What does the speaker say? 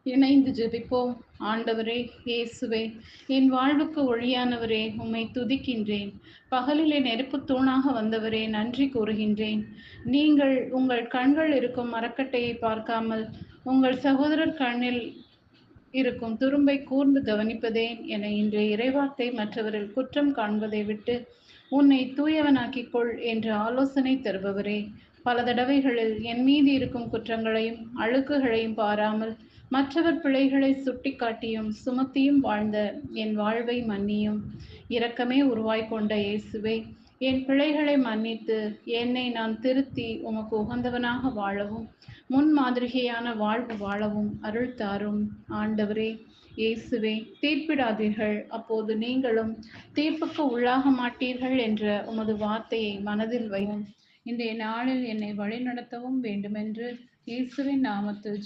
இணைந்து ஜெபிப்போம். ஆண்டவரே இயேசுவே, என் வாழ்வுக்கு ஒளியானவரே, உம்மை துதிக்கின்றேன். பகலிலே நெருப்புத் தூணாக வந்தவரே, நன்றி கூறுகின்றேன். நீங்கள் உங்கள் கண்கள் இருக்கும் மரக்கட்டையை பார்க்காமல் உங்கள் சகோதரர் கண்ணில் இருக்கும் துரும்பை கூர்ந்து கவனிப்பதேன் என இன்றைய இறைவார்த்தை மற்றவரில் குற்றம் காண்பதை விட்டு உன்னை தூயவனாக்கிக் கொள் என்று ஆலோசனை தருபவரே, பல தடவைகளில் என் மீது இருக்கும் குற்றங்களையும் அழுக்குகளையும் பாராமல் மற்றவர் பிழைகளை சுட்டிக்காட்டியும் சுமத்தியும் வாழ்ந்த என் வாழ்வை மன்னியும். இரக்கமே உருவாய்க்கொண்ட இயேசுவே, என் பிழைகளை மன்னித்து என்னை நான் திருத்தி உமக்கு உகந்தவனாக வாழவும் முன்மாதிரியான வாழ்வு வாழவும் அருள் தாரும். ஆண்டவரே இயேசுவே, தீர்ப்பிடாதீர்கள், அப்போது நீங்களும் தீர்ப்புக்கு உள்ளாக மாட்டீர்கள் என்ற உமது வார்த்தையை மனதில் வையும். இன்றைய நாளில் என்னை வழிநடத்தவும் வேண்டுமென்று இயேசுவின் நாமத்தில்